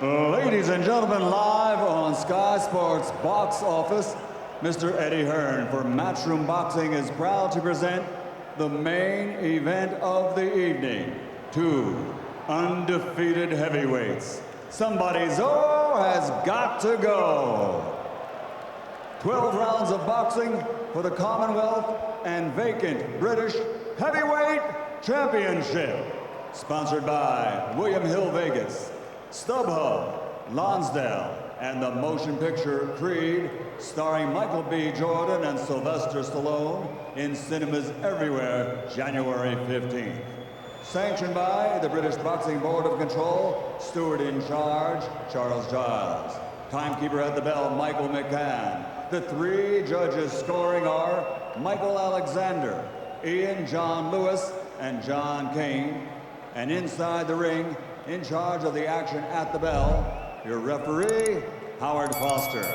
Ladies and gentlemen, live on Sky Sports Box Office, Mr. Eddie Hearn for Matchroom Boxing is proud to present the main event of the evening. Two undefeated heavyweights. Somebody's has got to go. 12 rounds of boxing for the Commonwealth and vacant British Heavyweight Championship. Sponsored by William Hill Vegas, StubHub, Lonsdale, and the motion picture Creed, starring Michael B. Jordan and Sylvester Stallone in cinemas everywhere, January 15th. Sanctioned by the British Boxing Board of Control, steward in charge, Charles Giles. Timekeeper at the bell, Michael McCann. The three judges scoring are Michael Alexander, Ian John Lewis, and John Kane. And inside the ring, in charge of the action at the bell, your referee, Howard Foster.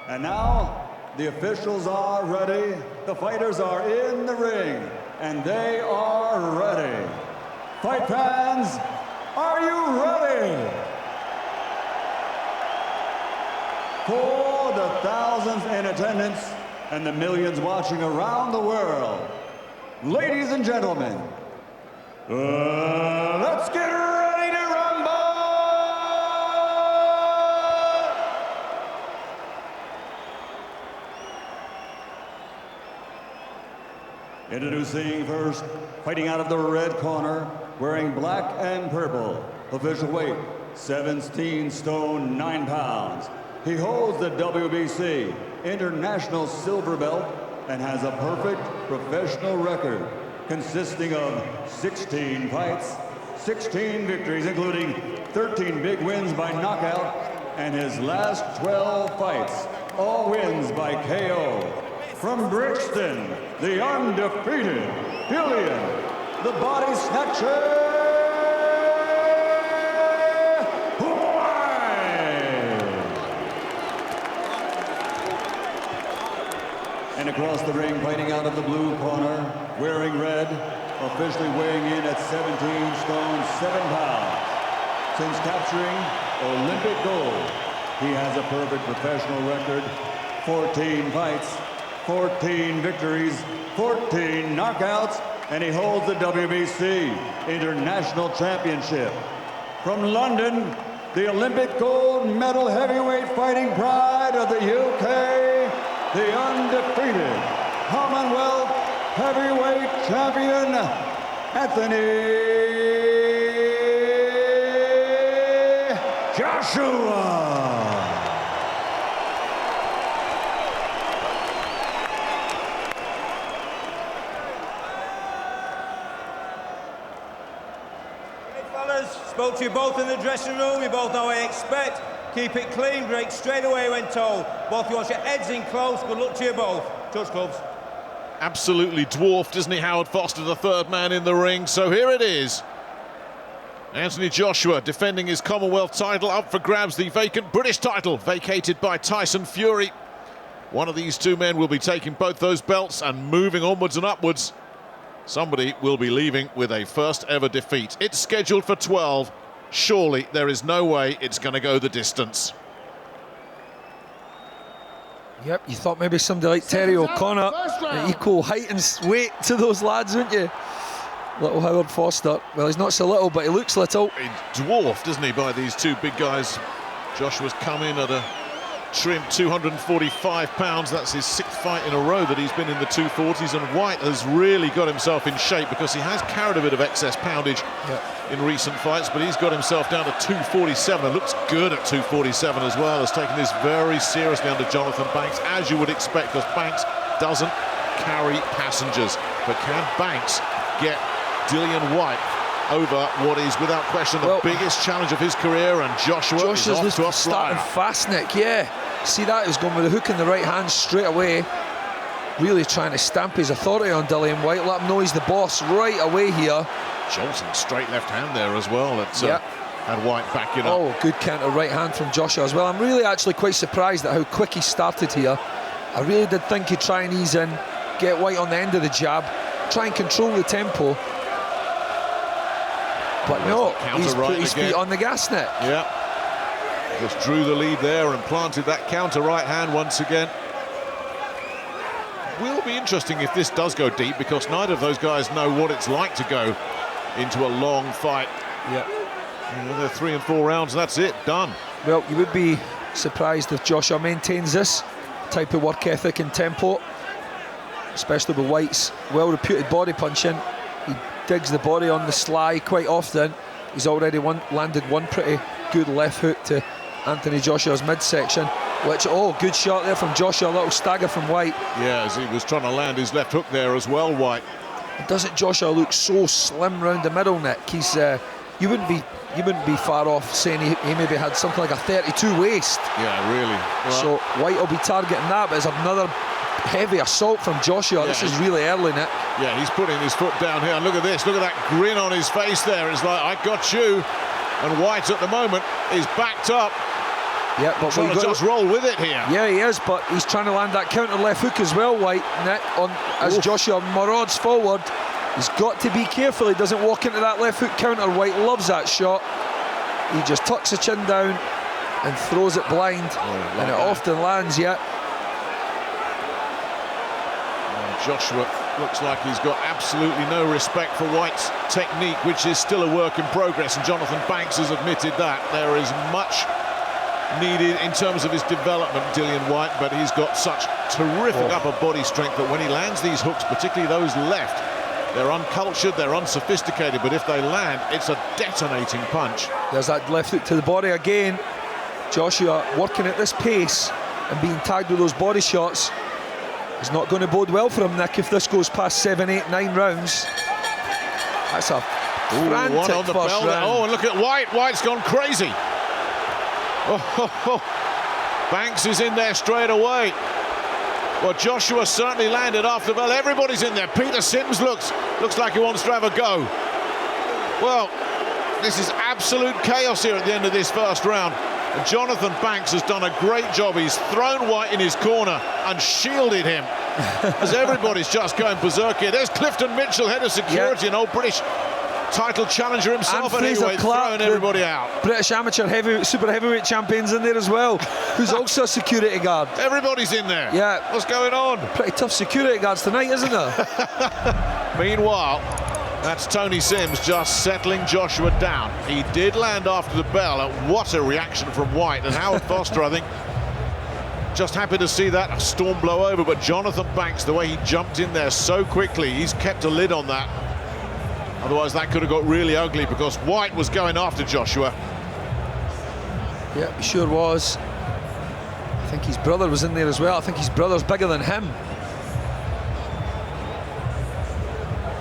And now, the officials are ready, the fighters are in the ring, and they are ready. Fight fans, are you ready? For the thousands in attendance and the millions watching around the world, ladies and gentlemen, let's get ready to rumble! Introducing first, fighting out of the red corner, wearing black and purple, official weight 17 stone 9 pounds. He holds the WBC International Silver Belt and has a perfect professional record consisting of 16 fights, 16 victories, including 13 big wins by knockout, and his last 12 fights, all wins by KO. From Brixton, the undefeated Dillian, the body snatcher, and across the ring, fighting out of the blue corner, wearing red, officially weighing in at 17 stone 7 pounds. Since capturing Olympic gold, he has a perfect professional record, 14 fights, 14 victories, 14 knockouts, and he holds the WBC International Championship. From London, the Olympic gold medal heavyweight fighting pride of the UK, the undefeated Commonwealth heavyweight champion, Anthony Joshua. Hey fellas, spoke to you both in the dressing room, you both know what I expect. Keep it clean, break straight away when told. Both you want your heads in close, good luck to you both. Judge clubs. Absolutely dwarfed, isn't he, Howard Foster, the third man in the ring. So here it is. Anthony Joshua defending his Commonwealth title, up for grabs the vacant British title, vacated by Tyson Fury. One of these two men will be taking both those belts and moving onwards and upwards. Somebody will be leaving with a first ever defeat. It's scheduled for 12. Surely there is no way it's going to go the distance. Yep, you thought maybe somebody like Terry O'Connor, an equal height and weight to those lads, wouldn't you? Little Howard Foster. Well, he's not so little, but he looks little. He's dwarfed, isn't he, by these two big guys. Joshua's come in at a trim 245 pounds. That's his 6th fight in a row that he's been in the 240s, and Whyte has really got himself in shape because he has carried a bit of excess poundage in recent fights, but he's got himself down to 247 and looks good at 247 as well. Has taken this very seriously under Jonathan Banks, as you would expect, because Banks doesn't carry passengers. But can Banks get Dillian Whyte over what is without question the biggest challenge of his career, and Joshua's off to a starting flyer. fast, Nick, yeah. See that, he's going with the hook in the right hand straight away. Really trying to stamp his authority on Dillian Whyte, let him know he's the boss right away here. Johnson straight left hand there as well. And Whyte backing up. Oh, good counter right hand from Joshua as well. I'm really actually quite surprised at how quick he started here. I really did think he'd try and ease in, get Whyte on the end of the jab, try and control the tempo. But no, he's put his feet on the gas net. Yeah. Just drew the lead there and planted that counter right hand once again. Will be interesting if this does go deep, because neither of those guys know what it's like to go into a long fight. Yeah. You know, they're 3 and 4 rounds, that's it, done. Well, you would be surprised if Joshua maintains this type of work ethic and tempo, especially with Whyte's well-reputed body punching. He digs the body on the sly quite often. He's already landed one pretty good left hook to Anthony Joshua's midsection, which, oh, good shot there from Joshua, a little stagger from Whyte. Yeah, as he was trying to land his left hook there as well, Whyte. Doesn't Joshua look so slim round the middle, Nick? He's you wouldn't be far off saying he maybe had something like a 32 waist. Yeah, really. Well, so Whyte will be targeting that, but it's another heavy assault from Joshua. Yeah, this is really early, Nick. Yeah, he's putting his foot down here. And look at this, look at that grin on his face there. It's like, I got you. And Whyte at the moment is backed up. Yeah, but trying to just roll with it here. Yeah, he is, but he's trying to land that counter left hook as well, Whyte, Nick, as Joshua marauders forward. He's got to be careful he doesn't walk into that left hook counter. Whyte loves that shot. He just tucks the chin down and throws it blind, and it often lands, yeah. Joshua looks like he's got absolutely no respect for Whyte's technique, which is still a work in progress, and Jonathan Banks has admitted that. There is much needed in terms of his development, Dillian Whyte, but he's got such terrific upper body strength that when he lands these hooks, particularly those left, they're uncultured, they're unsophisticated, but if they land, it's a detonating punch. There's that left hook to the body again. Joshua working at this pace and being tagged with those body shots is not going to bode well for him, Nick, if this goes past 7, 8, 9 rounds. That's a frantic one on the first bell round. Oh, and look at Whyte. Whyte's gone crazy. Banks is in there straight away. Well, Joshua certainly landed after the bell. Everybody's in there. Peter Sims looks like he wants to have a go. Well, this is absolute chaos here at the end of this first round. And Jonathan Banks has done a great job. He's thrown Whyte in his corner and shielded him as everybody's just going berserk here. There's Clifton Mitchell, head of security, an old British title challenger himself, and anyway, throwing everybody out. British amateur super heavyweight champions in there as well, who's also a security guard. Everybody's in there. Yeah. What's going on? Pretty tough security guards tonight, isn't there? Meanwhile, that's Tony Sims just settling Joshua down. He did land after the bell. What a reaction from Whyte. And Howard Foster, I think, just happy to see that storm blow over. But Jonathan Banks, the way he jumped in there so quickly, he's kept a lid on that. Otherwise, that could have got really ugly, because Whyte was going after Joshua. Yeah, he sure was. I think his brother was in there as well. I think his brother's bigger than him.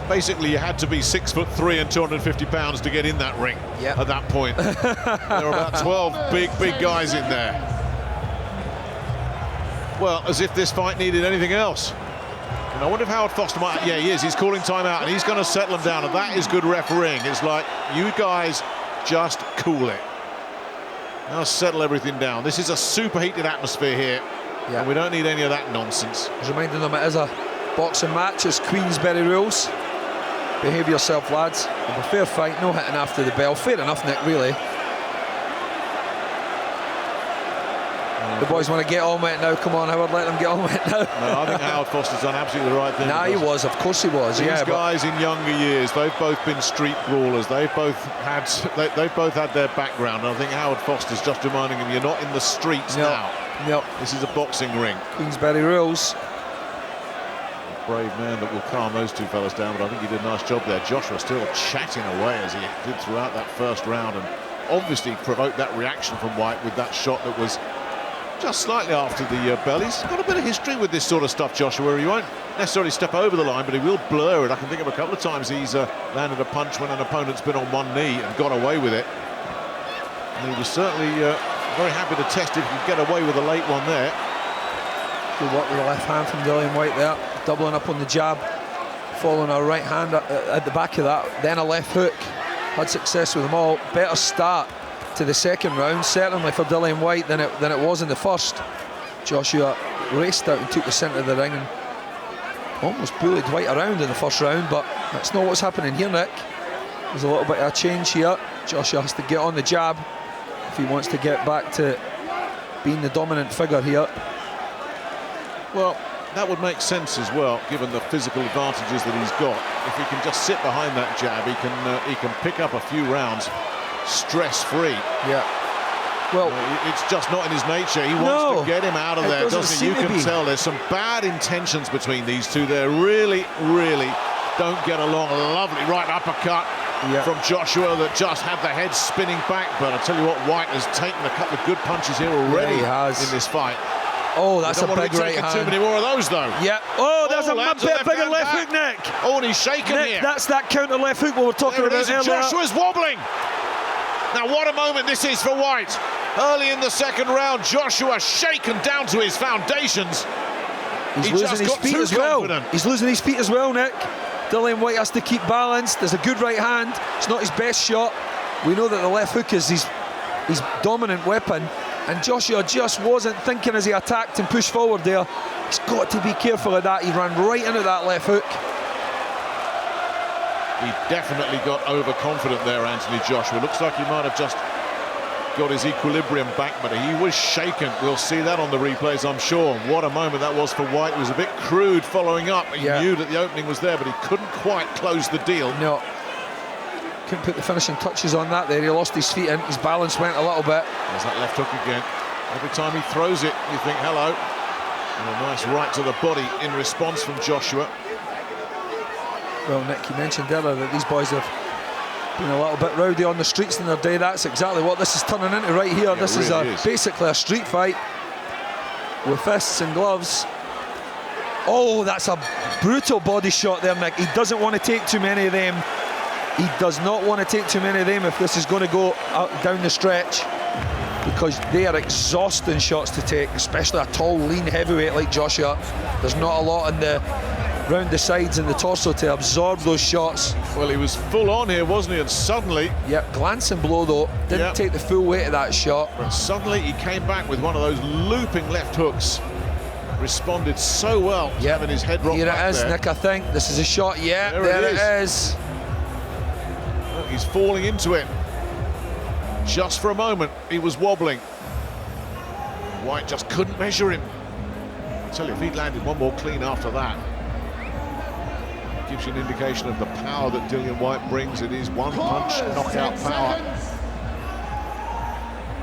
Basically, you had to be 6'3" and 250 pounds to get in that ring at that point. There were about 12 big guys in there. Well, as if this fight needed anything else. And I wonder if Howard Foster might... Yeah, he is. He's calling timeout, and he's going to settle them down, and that is good refereeing. It's like, you guys just cool it. Now settle everything down. This is a superheated atmosphere here, and we don't need any of that nonsense. I was reminding them it is a boxing match. It's Queensberry rules. Behave yourself, lads. It'll be a fair fight, no hitting after the bell. Fair enough, Nick, really. The boys want to get on with it now. Come on, Howard, let them get on with it now. No, I think Howard Foster's done absolutely the right thing. Nah, he was, of course he was. These guys in younger years, they've both been street brawlers. They've both had their background. And I think Howard Foster's just reminding them, you're not in the streets now. No. This is a boxing ring. Queensberry rules. Brave man that will calm those two fellas down, but I think he did a nice job there. Joshua still chatting away as he did throughout that first round, and obviously provoked that reaction from Whyte with that shot that was just slightly after the bell. He's got a bit of history with this sort of stuff, Joshua. He won't necessarily step over the line, but he will blur it. I can think of a couple of times he's landed a punch when an opponent's been on one knee and got away with it. And he was certainly very happy to test if he could get away with a late one there. Good work with the left hand from Dillian Whyte there, doubling up on the jab, following a right hand at the back of that, then a left hook. Had success with them all. Better start to the second round, certainly for Dillian Whyte, than it was in the first. Joshua raced out and took the centre of the ring and almost bullied Whyte around in the first round, but that's not what's happening here, Nick. There's a little bit of a change here. Joshua has to get on the jab, if he wants to get back to being the dominant figure here. Well, that would make sense as well, given the physical advantages that he's got. If he can just sit behind that jab, he can pick up a few rounds stress-free. Yeah. Well, it's just not in his nature. He wants to get him out of there, doesn't he? You can tell there's some bad intentions between these two. They really, really don't get along. A lovely right uppercut from Joshua that just had the head spinning back. But I tell you what, Whyte has taken a couple of good punches here already in this fight. Oh, that's a big right hand. Too many more of those, though. Yeah. Oh, there's a bigger left hook, Nick. Oh, and he's shaking here. That's that counter left hook we were talking about earlier. Joshua's wobbling. Now, what a moment this is for Whyte. Early in the second round, Joshua shaken down to his foundations. He's losing his feet as well. He's losing his feet as well, Nick. Dillian Whyte has to keep balance. There's a good right hand. It's not his best shot. We know that the left hook is his dominant weapon. And Joshua just wasn't thinking as he attacked and pushed forward there. He's got to be careful of that. He ran right into that left hook. He definitely got overconfident there, Anthony Joshua. Looks like he might have just got his equilibrium back, but he was shaken. We'll see that on the replays, I'm sure. What a moment that was for Whyte. It was a bit crude following up. He knew that the opening was there, but he couldn't quite close the deal. No. Couldn't put the finishing touches on that there. He lost his feet in. His balance went a little bit. There's that left hook again. Every time he throws it, you think, hello. And a nice right to the body in response from Joshua. Well, Nick, you mentioned earlier that these boys have been a little bit rowdy on the streets in their day. That's exactly what this is turning into right here. This is basically a street fight with fists and gloves. Oh, that's a brutal body shot there, Nick. He doesn't want to take too many of them. He does not want to take too many of them if this is going to go down the stretch, because they are exhausting shots to take, especially a tall, lean heavyweight like Joshua. There's not a lot round the sides and the torso to absorb those shots. Well, he was full on here, wasn't he? And suddenly... glancing blow though. Didn't take the full weight of that shot. But suddenly he came back with one of those looping left hooks. Responded so well, having his head rocked back there. Here it is, Nick, I think. This is a shot. Yeah, there it is. Well, he's falling into it. Just for a moment, he was wobbling. Whyte just couldn't measure him. I tell you, if he'd landed one more clean after that, gives you an indication of the power that Dillian Whyte brings. It is one-punch knockout power.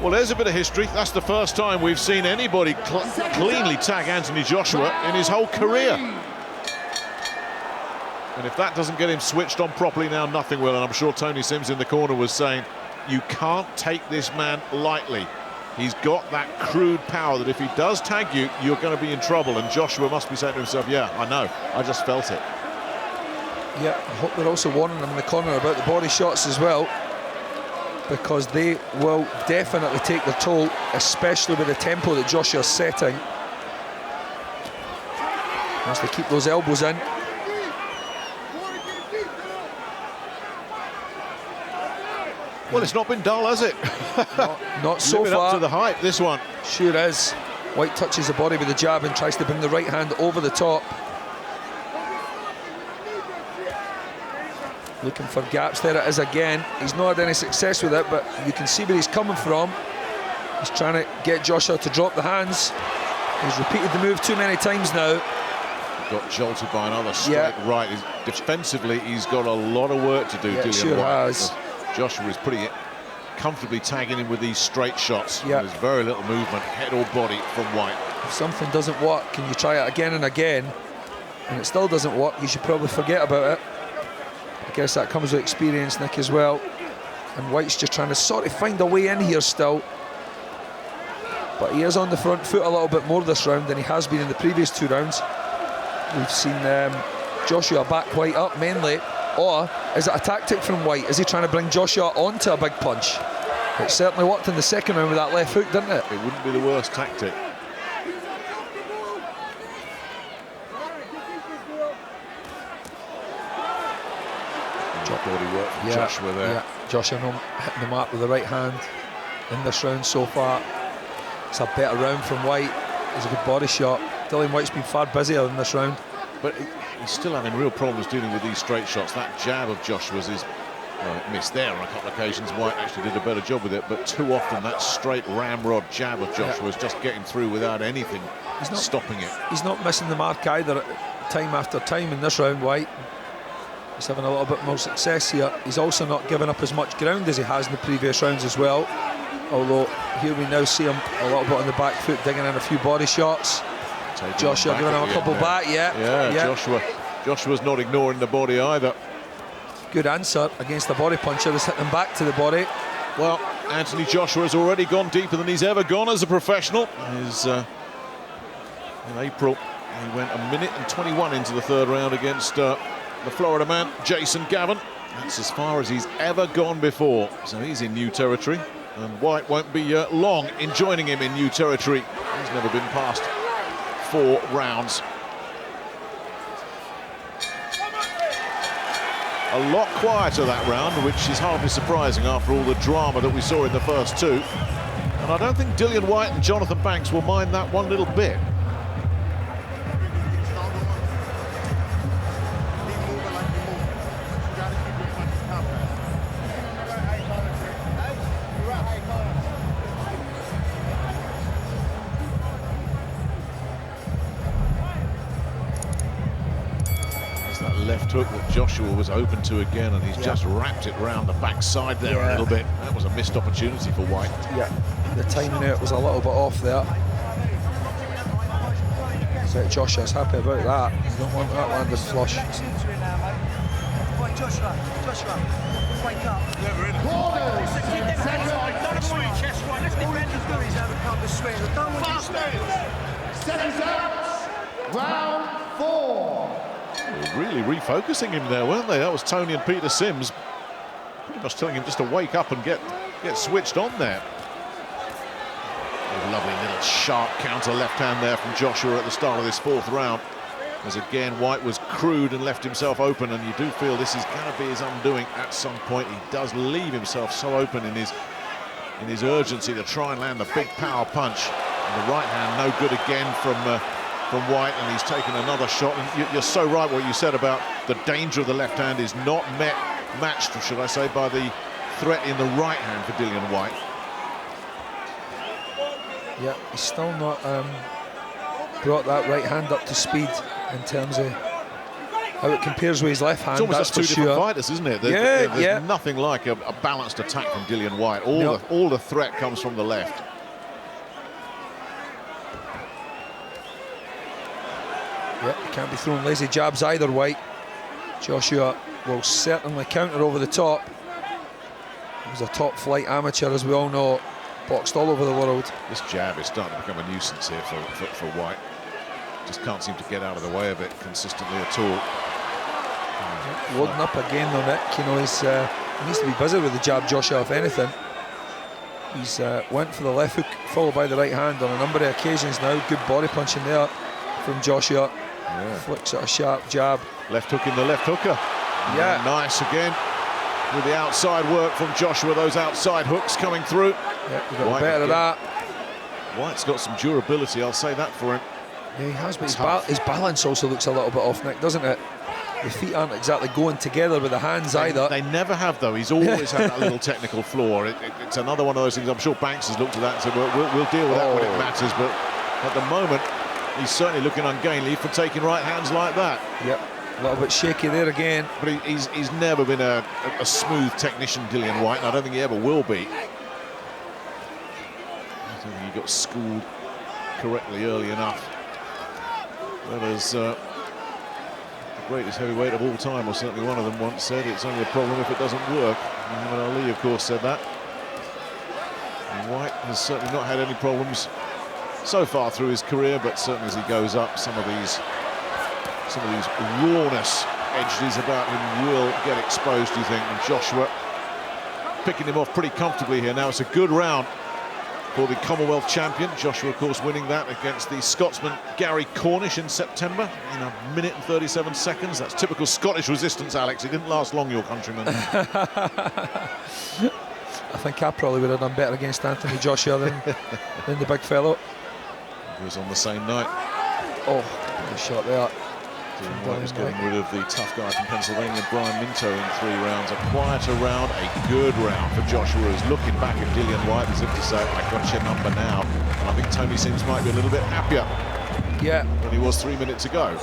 Well, there's a bit of history. That's the first time we've seen anybody cleanly tag Anthony Joshua in his whole career. And if that doesn't get him switched on properly now, nothing will. And I'm sure Tony Sims in the corner was saying, you can't take this man lightly. He's got that crude power that if he does tag you, you're going to be in trouble. And Joshua must be saying to himself, yeah, I know, I just felt it. Yeah, I hope they're also warning him in the corner about the body shots as well, because they will definitely take their toll, especially with the tempo that Joshua's setting. Wants to keep those elbows in. Well, it's not been dull, has it? Not so Living far. up to the hype, this one. Sure is. Whyte touches the body with the jab and tries to bring the right hand over the top. Looking for gaps. There it is again. He's not had any success with it, but you can see where he's coming from. He's trying to get Joshua to drop the hands. He's repeated the move too many times now. Got jolted by another straight right. Defensively, he's got a lot of work to do, Dillian sure Whyte. has. Joshua is pretty comfortably tagging him with these straight shots. Yeah. There's very little movement, head or body, from Whyte. If something doesn't work and you try it again and again, and it still doesn't work, you should probably forget about it. I guess that comes with experience, Nick, as well. And Whyte's just trying to sort of find a way in here still. But he is on the front foot a little bit more this round than he has been in the previous two rounds. We've seen Joshua back Whyte up mainly. Or is it a tactic from Whyte? Is he trying to bring Joshua onto a big punch? It certainly worked in the second round with that left hook, didn't it? It wouldn't be the worst tactic. Top body work from Joshua there. Yeah. Joshua hitting the mark with the right hand in this round so far. It's a better round from Whyte. It's a good body shot. Dillian Whyte's been far busier in this round. But he's still having real problems dealing with these straight shots. That jab of Joshua's is Well, missed there on a couple of occasions. Whyte actually did a better job with it, but too often that straight ramrod jab of Joshua's just getting through without anything stopping it. He's not missing the mark either, time after time in this round, Whyte. He's having a little bit more success here. He's also not giving up as much ground as he has in the previous rounds as well. Although here we now see him a little bit on the back foot, digging in a few body shots. Joshua giving him a couple back, Joshua's not ignoring the body either. Good answer against the body puncher, just hitting him back to the body. Well, Anthony Joshua's already gone deeper than he's ever gone as a professional. In April, he went 1 minute and 21 into the third round against the Florida man, Jason Gavin. That's as far as he's ever gone before. So he's in new territory. And Whyte won't be long in joining him in new territory. He's never been past 4 rounds. A lot quieter that round, which is hardly surprising after all the drama that we saw in the first 2. And I don't think Dillian Whyte and Jonathan Banks will mind that one little bit. Left hook that Joshua was open to again, and he's just wrapped it round the backside there a little bit. That was a missed opportunity for Whyte. Yeah, the timing out was a little bit off there. So Joshua's happy about that. You don't want that landed flush. Joshua, wake up. Round 4. Really refocusing him there, weren't they? That was Tony and Peter Sims pretty much telling him just to wake up and get switched on there. A lovely little sharp counter left hand there from Joshua at the start of this 4th round, as again Whyte was crude and left himself open, and you do feel this is going to be his undoing at some point. He does leave himself so open in his urgency to try and land the big power punch. And the right hand no good again from Whyte, and he's taken another shot. And you're so right what you said about the danger of the left hand is not matched, should I say, by the threat in the right hand for Dillian Whyte. Yeah, he's still not brought that right hand up to speed in terms of how it compares with his left hand. It's almost that's two different fighters, isn't it? There's nothing like a balanced attack from Dillian Whyte. All the threat comes from the left. Yeah, he can't be throwing lazy jabs either, Whyte. Joshua will certainly counter over the top. He's a top-flight amateur, as we all know, boxed all over the world. This jab is starting to become a nuisance here for Whyte. Just can't seem to get out of the way of it consistently at all. Loading up again though, Nick. You know, he needs to be busy with the jab, Joshua, if anything. He's went for the left hook, followed by the right hand on a number of occasions now. Good body punching there from Joshua. Flicks at a sharp jab. Left hook in the left hooker. Yeah. Nice again with the outside work from Joshua, those outside hooks coming through. Yeah, we've got better of that. Whyte's got some durability, I'll say that for him. Yeah, he has, but his balance also looks a little bit off, Nick, doesn't it? The feet aren't exactly going together with the hands either. They never have, though. He's always had that little technical flaw. It's another one of those things. I'm sure Banks has looked at that and said, we'll deal with that when it matters. But at the moment, he's certainly looking ungainly for taking right hands like that. Yep, a little bit shaky there again. But he's never been a smooth technician, Dillian Whyte, and I don't think he ever will be. I don't think he got schooled correctly early enough. Well, as the greatest heavyweight of all time, or certainly one of them once said, it's only a problem if it doesn't work. Muhammad Ali, of course, said that. And Whyte has certainly not had any problems so far through his career, but certainly as he goes up, some of these rawness edges about him will get exposed, do you think? And Joshua picking him off pretty comfortably here. Now it's a good round for the Commonwealth champion. Joshua, of course, winning that against the Scotsman Gary Cornish in September in 1 minute and 37 seconds. That's typical Scottish resistance, Alex. It didn't last long, your countryman. I think I probably would have done better against Anthony Joshua than the big fellow. It was on the same night. Oh, good shot there. Dillian Whyte was getting rid of the tough guy from Pennsylvania, Brian Minto, in 3 rounds. A quieter round, a good round for Joshua, who's looking back at Dillian Whyte as if to say, I got your number now. And I think Tony Sims might be a little bit happier than he was 3 minutes ago.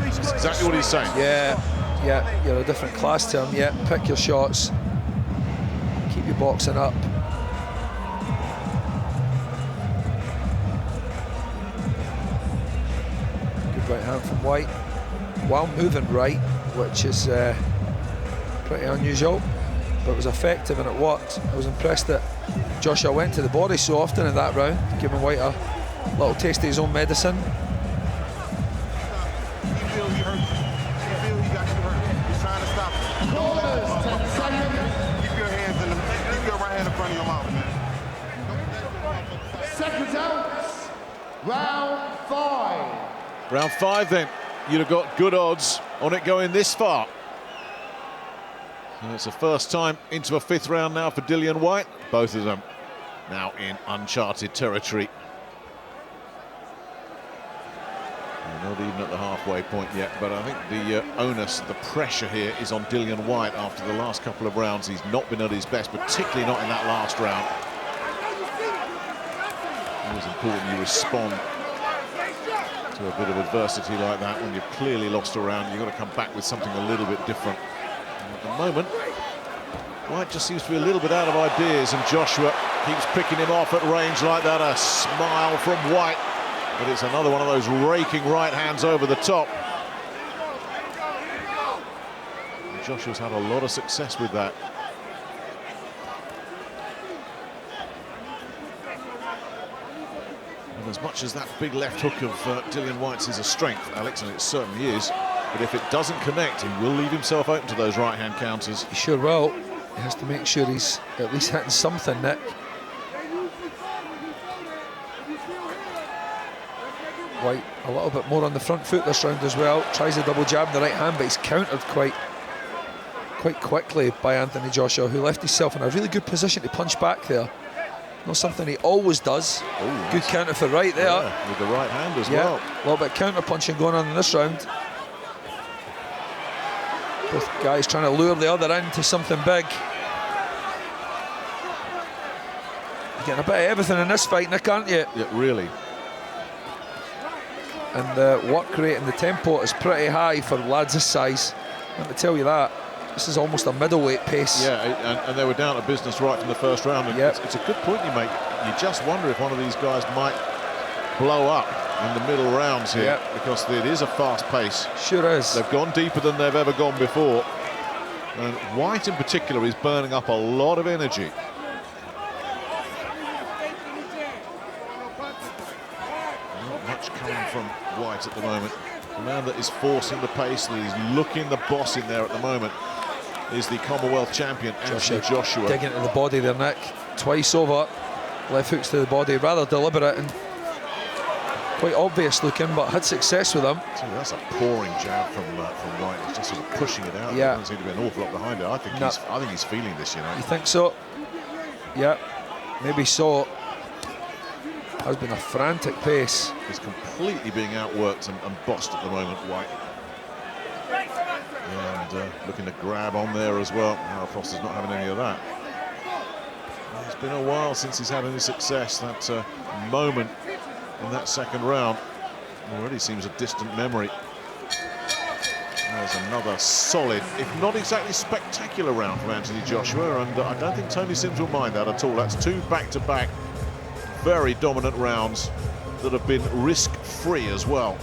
That's exactly what he's saying. Yeah, you're a different class to him. Yeah, pick your shots. Keep your boxing up. Good right hand from Whyte. While moving right, which is pretty unusual, but it was effective and it worked. I was impressed that Joshua went to the body so often in that round, giving Whyte a little taste of his own medicine. Seconds out. Round 5. Round 5 then. You'd have got good odds on it going this far. And it's the first time into a 5th round now for Dillian Whyte. Both of them now in uncharted territory. Not even at the halfway point yet, but I think the onus, the pressure here is on Dillian Whyte after the last couple of rounds. He's not been at his best, particularly not in that last round. It's important you respond to a bit of adversity like that. When you've clearly lost a round, you've got to come back with something a little bit different. And at the moment, Whyte just seems to be a little bit out of ideas, and Joshua keeps picking him off at range like that. A smile from Whyte. But it's another one of those raking right hands over the top. And Joshua's had a lot of success with that. And as much as that big left hook of Dillian Whyte's is a strength, Alex, and it certainly is, but if it doesn't connect, he will leave himself open to those right-hand counters. He sure will. He has to make sure he's at least hitting something, Nick. Whyte a little bit more on the front foot this round as well. Tries a double jab in the right hand, but he's countered quite quickly by Anthony Joshua, who left himself in a really good position to punch back there. Not something he always does. Ooh, good counter for Whyte there. Yeah, with the right hand as well. A little bit of counter punching going on in this round. Both guys trying to lure the other into something big. You're getting a bit of everything in this fight, Nick, aren't you? Yeah, really. And the work rate and the tempo is pretty high for lads this size. Let me tell you that. This is almost a middleweight pace. Yeah, and they were down to business right from the first round. And it's a good point you make. You just wonder if one of these guys might blow up in the middle rounds here, because it is a fast pace. Sure is. They've gone deeper than they've ever gone before. And Whyte in particular is burning up a lot of energy. Not much coming from Whyte at the moment. The man that is forcing the pace, that is looking the boss in there at the moment, is the Commonwealth champion, Anthony Joshua. Digging into the body there, Nick. Twice over. Left hooks to the body, rather deliberate and quite obvious looking, but had success with them. So that's a pouring jab from Whyte. He's just sort of pushing it out. There doesn't seem to be an awful lot behind it. I think he's feeling this, you know. You think so? Yeah, maybe so. Has been a frantic pace. He's completely being outworked and bossed at the moment, Whyte. And looking to grab on there as well. Now Foster's not having any of that. It's been a while since he's had any success. That moment in that second round already seems a distant memory. There's another solid, if not exactly spectacular round from Anthony Joshua, and I don't think Tony Sims will mind that at all. That's 2 back-to-back very dominant rounds that have been risk-free as well.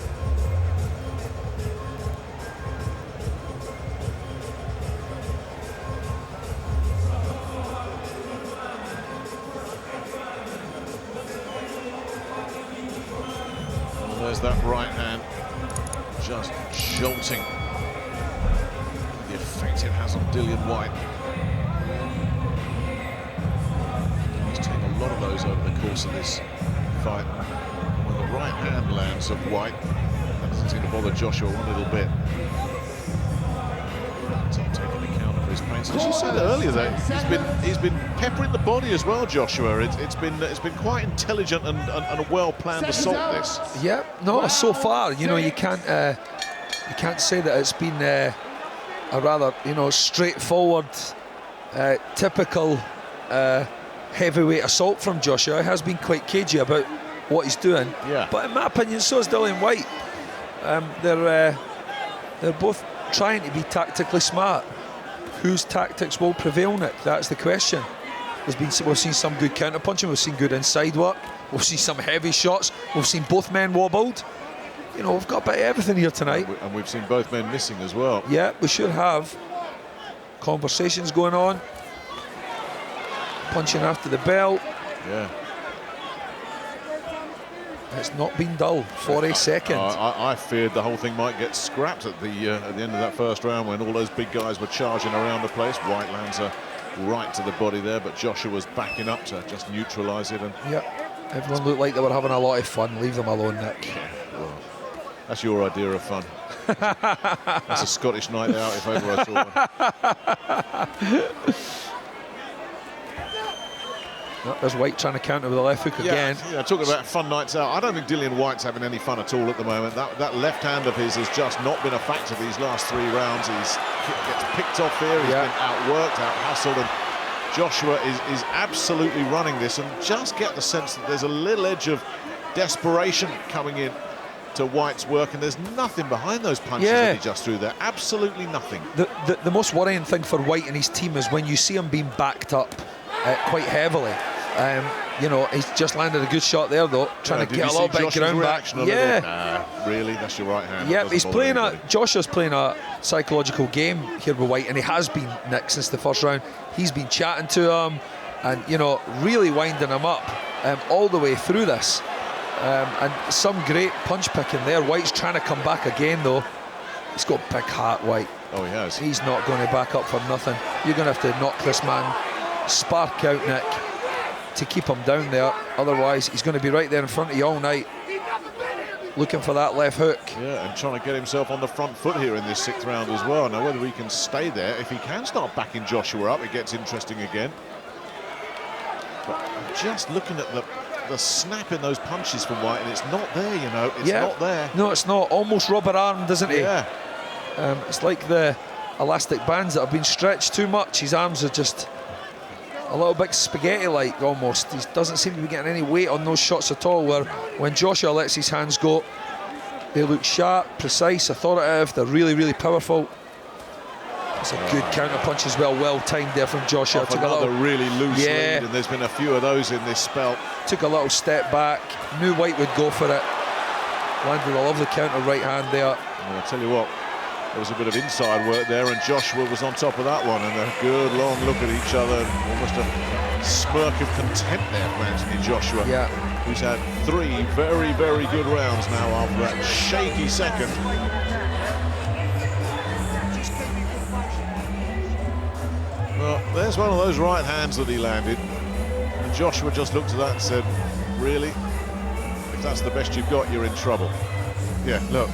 And there's that right hand just jolting. The effect it has on Dillian Whyte. He's taken a lot of those over the course of this fight. When the right hand lands of Whyte, that doesn't seem to bother Joshua one little bit. Taking the counter for his his pains. As you said earlier, though, he's been peppering the body as well, Joshua. It's been quite intelligent and a well-planned assault. This. Yeah, no, so far, you know, you can't say that it's been a rather, you know, straightforward, typical heavyweight assault from Joshua. He has been quite cagey about what he's doing. Yeah. But in my opinion, so is Dillian Whyte. They're both trying to be tactically smart. Whose tactics will prevail, Nick? That's the question. We've seen some good counter punching. We've seen good inside work. We've seen some heavy shots. We've seen both men wobbled. You know, we've got a bit of everything here tonight. And we've seen both men missing as well. Yeah, we should have conversations going on. Punching after the bell. Yeah. It's not been dull for a second. I feared the whole thing might get scrapped at the end of that first round when all those big guys were charging around the place. Whyte lands a right to the body there, but Joshua was backing up to just neutralise it. And yeah, everyone looked like they were having a lot of fun. Leave them alone, Nick. Well, that's your idea of fun. That's a Scottish night out if ever I saw one. There's Whyte trying to counter with a left hook again. Yeah, talking about fun nights out, I don't think Dillian Whyte's having any fun at all at the moment. That left hand of his has just not been a factor these last 3 rounds. He gets picked off here, he's been outworked, out-hustled, and Joshua is absolutely running this, and just get the sense that there's a little edge of desperation coming in to Whyte's work, and there's nothing behind those punches that he just threw there. Absolutely nothing. The most worrying thing for Whyte and his team is when you see him being backed up quite heavily. You know, he's just landed a good shot there, though, trying to get a little bit of ground back. Yeah. Really? That's your right hand. Yeah, he's playing Joshua's playing a psychological game here with Whyte, and he has been, Nick, since the first round. He's been chatting to him and, you know, really winding him up all the way through this. And some great punch picking there. Whyte's trying to come back again, though. He's got a big heart, Whyte. Oh, he has. He's not going to back up for nothing. You're going to have to knock this man spark out, Nick, to keep him down there. Otherwise, he's going to be right there in front of you all night, looking for that left hook. Yeah, and trying to get himself on the front foot here in this 6th round as well. Now, whether he can stay there, if he can start backing Joshua up, it gets interesting again. But I'm just looking at the snap in those punches from Whyte, and it's not there, you know. It's not there. No, it's not. Almost rubber-armed, isn't he? Yeah. It's like the elastic bands that have been stretched too much. His arms are just a little bit spaghetti-like almost. He doesn't seem to be getting any weight on those shots at all, where when Joshua lets his hands go, they look sharp, precise, authoritative. They're really, really powerful. It's a good counter punch as well, well timed there from Joshua. Took another really loose lead, and there's been a few of those in this spell. Took a little step back, knew Whyte would go for it. Landed a lovely counter right hand there. Well, I'll tell you what, there was a bit of inside work there, and Joshua was on top of that one, and a good long look at each other, almost a smirk of contempt there for Anthony Joshua, who's had 3 very, very good rounds now after that shaky second. Well, there's one of those right hands that he landed, and Joshua just looked at that and said, really? If that's the best you've got, you're in trouble. Yeah, look.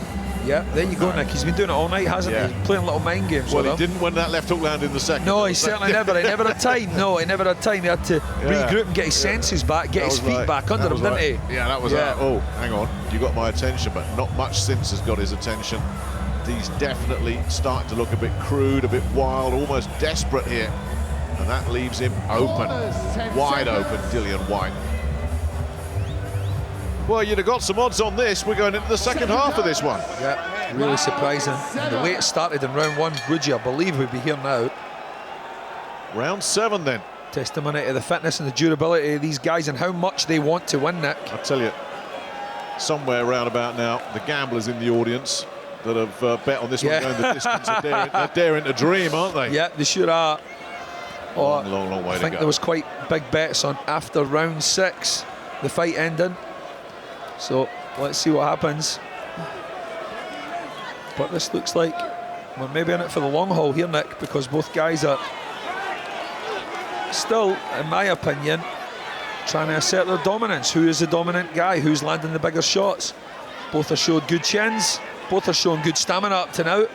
Yeah, there you go, Nick. He's been doing it all night, hasn't he? He's playing little mind games with him. Well, he didn't when that left hook landed in the second. No, he certainly never. He never had time. No, he never had time. He had to regroup and get his senses back, get his feet back under him, didn't he? Yeah, that was oh, hang on. You got my attention, but not much since has got his attention. He's definitely starting to look a bit crude, a bit wild, almost desperate here. And that leaves him open, wide open, Dillian Whyte. Well, you'd have got some odds on this. We're going into the second half of this one. Yeah, really surprising. And the way it started in round 1, would you believe we'd be here now? Round 7 then. Testimony to the fitness and the durability of these guys and how much they want to win, Nick. I tell you, somewhere around about now, the gamblers in the audience that have bet on this one going the distance are daring to dream, aren't they? Yeah, they sure are. Long way to go. I think there was quite big bets on after round 6, the fight ending. So let's see what happens. But this looks like we're maybe in it for the long haul here, Nick, because both guys are still, in my opinion, trying to assert their dominance. Who is the dominant guy? Who's landing the bigger shots? Both are showing good chins. Both are showing good stamina up to now.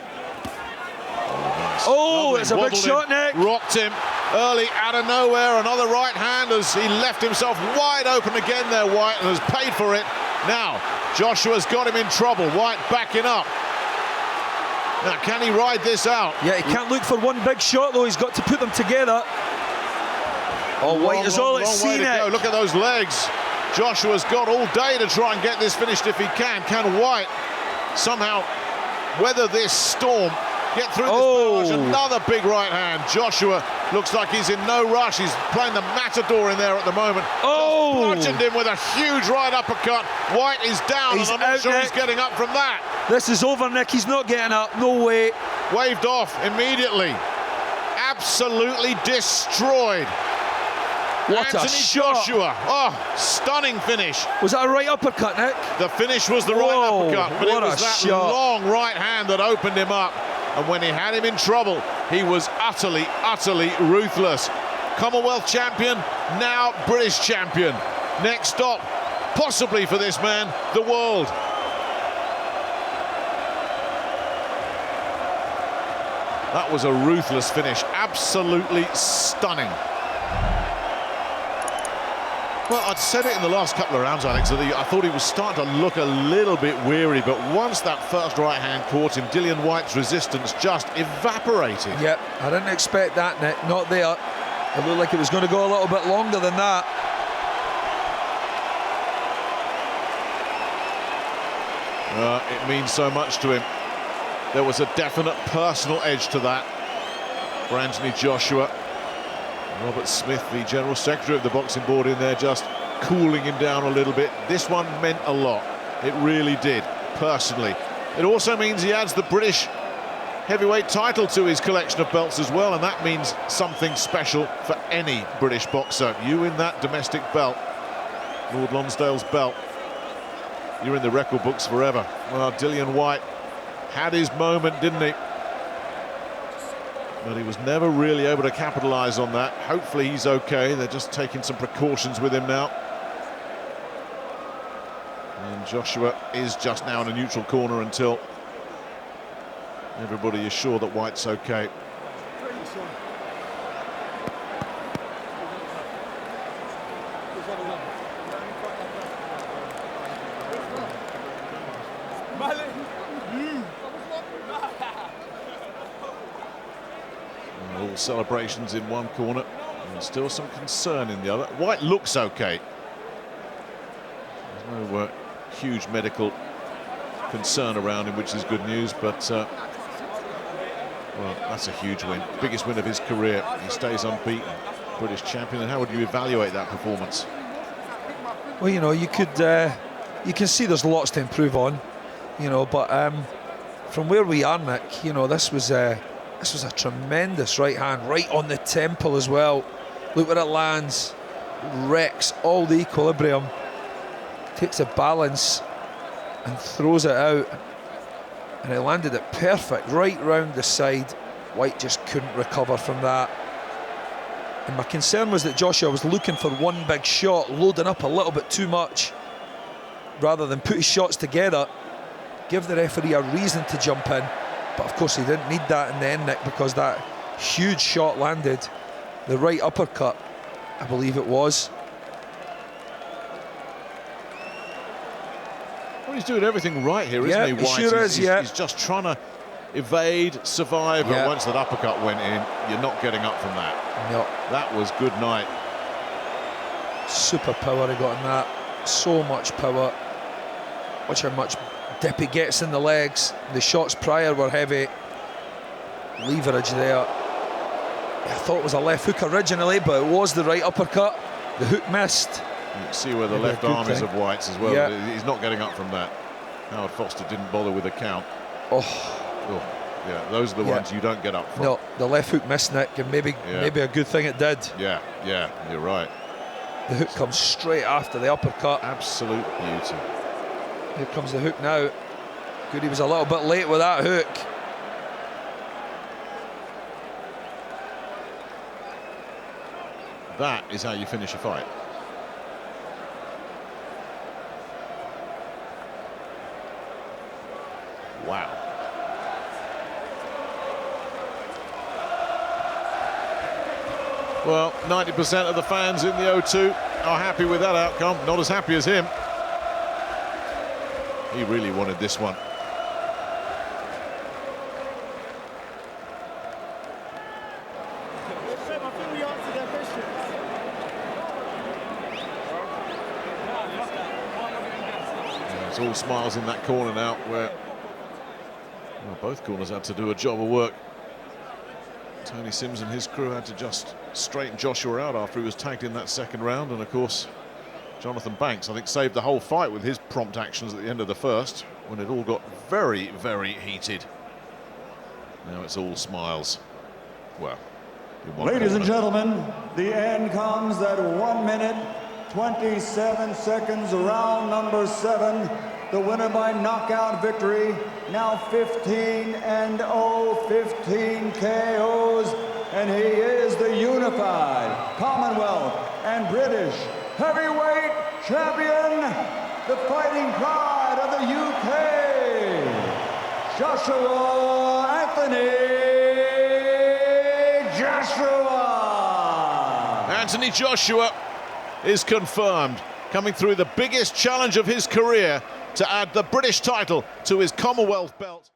legs. Oh, Lovely. it's a big Wobbled shot, him, Nick. rocked him early out of nowhere. Another right hand as he left himself wide open again there, Whyte, and has paid for it. Now, Joshua's got him in trouble. Whyte backing up. Now, can he ride this out? Yeah, he can't look for one big shot, though. He's got to put them together. Oh, Whyte is all at sea, Nick. Look at those legs. Joshua's got all day to try and get this finished if he can. Can Whyte somehow weather this storm, get through this barrage? Another big right hand. Joshua looks like he's in no rush. He's playing the matador in there at the moment. Oh! Just bludgeoned him with a huge right uppercut. Whyte is down, and I'm not sure he's getting up from that. This is over, Nick. He's not getting up. No way. Waved off immediately. Absolutely destroyed. What Anthony a shot. Joshua. Oh, stunning finish. Was that a right uppercut, Nick? The finish was the right uppercut, but it was that long right hand that opened him up. And when he had him in trouble, he was utterly, utterly ruthless. Commonwealth champion, now British champion. Next stop, possibly for this man, the world. That was a ruthless finish, absolutely stunning. Well, I'd said it in the last couple of rounds, Alex, that I thought he was starting to look a little bit weary, but once that first right hand caught him, Dillian Whyte's resistance just evaporated. Yep, I didn't expect that, Nick. Not there. It looked like it was going to go a little bit longer than that. It means so much to him. There was a definite personal edge to that for Anthony Joshua. Robert Smith, the General Secretary of the Boxing Board, in there just cooling him down a little bit. This one meant a lot. It really did, personally. It also means he adds the British heavyweight title to his collection of belts as well, and that means something special for any British boxer. You in that domestic belt, Lord Lonsdale's belt, you're in the record books forever. Well, Dillian Whyte had his moment, didn't he? But he was never really able to capitalise on that. Hopefully he's okay. They're just taking some precautions with him now. And Joshua is just now in a neutral corner until everybody is sure that Whyte's okay. All celebrations in one corner and still some concern in the other. Whyte looks okay. There's no huge medical concern around him, which is good news, but well, that's a huge win. Biggest win of his career. He stays unbeaten, British champion. And how would you evaluate that performance? Well, you know, you can see there's lots to improve on, you know, but from where we are, Nick, you know, this was a tremendous right hand, right on the temple as well. Look where it lands, wrecks all the equilibrium, takes a balance and throws it out, and it landed it perfect right round the side. Whyte just couldn't recover from that. And my concern was that Joshua was looking for one big shot, loading up a little bit too much, rather than put his shots together, give the referee a reason to jump in. But of course he didn't need that in the end, Nick, because that huge shot landed. The right uppercut, I believe it was. Well, he's doing everything right here, isn't he, Whyte? He sure is, yeah. He's just trying to evade, survive, but once that uppercut went in, you're not getting up from that. No. That was good night. Super power he got in that. So much power. Watch how much dip he gets in the legs. The shots prior were heavy. Leverage there. I thought it was a left hook originally, but it was the right uppercut. The hook missed. You can see where the left arm is of Whyte's as well. Yeah. He's not getting up from that. Howard Foster didn't bother with a count. Oh, yeah, those are the ones you don't get up from. No, the left hook missed, Nick, and maybe a good thing it did. Yeah, you're right. The hook comes straight after the uppercut. Absolute beauty. Here comes the hook now. Good, he was a little bit late with that hook. That is how you finish a fight. Wow. Well, 90% of the fans in the O2 are happy with that outcome, not as happy as him. He really wanted this one. It's all smiles in that corner now, where both corners had to do a job of work. Tony Sims and his crew had to just straighten Joshua out after he was tagged in that second round, and of course Jonathan Banks, I think, saved the whole fight with his prompt actions at the end of the first, when it all got very, very heated. Now it's all smiles. Well, ladies and gentlemen, the end comes at 1 minute 27 seconds, round number 7. The winner by knockout victory, now 15-0, 15 KOs, and he is the unified Commonwealth and British heavyweight champion, the fighting pride of the UK, Joshua Anthony Joshua. Anthony Joshua is confirmed, coming through the biggest challenge of his career to add the British title to his Commonwealth belt.